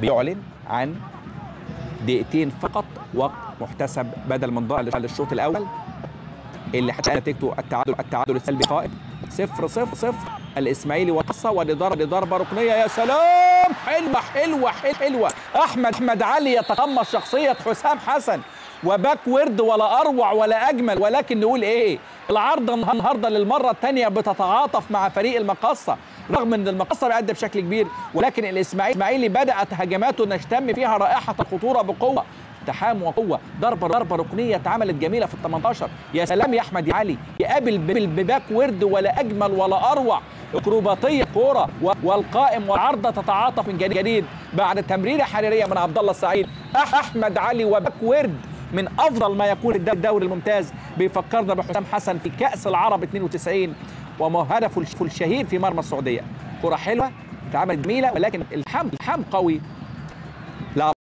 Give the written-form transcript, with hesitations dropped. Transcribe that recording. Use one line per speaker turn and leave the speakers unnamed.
بيعلن عن دقيقتين فقط وقت محتسب بدل من ضاع للشوط الاول اللي حتى نتيجته التعادل السلبي قائم 0-0. الاسماعيلي وقصه ولضربه ركنيه. يا سلام، حلوه. احمد علي يتقمص شخصيه حسام حسن وباك ورد ولا اروع ولا اجمل. ولكن نقول ايه، العارضه النهارده للمره الثانيه بتتعاطف مع فريق المقصه رغم ان المقصه بيأدي بشكل كبير، ولكن الاسماعيلي بدات هجماته نشتم فيها رائحه الخطوره بقوه، التحام وقوه. ضربه ركنيه اتعملت جميله في ال18. يا سلام يا احمد علي، يقابل بباك ورد ولا اجمل ولا اروع. اكروباطيه كوره والقائم والعارضه تتعاطف من جديد بعد تمريره حريريه من عبد الله السعيد. احمد علي وباك ورد من افضل ما يكون الدوري الممتاز. بيفكرنا بحسام حسن في كاس العرب 92 وهدفه الشهير في مرمى السعوديه. كره حلوه اتعملت جميله، ولكن الحم قوي.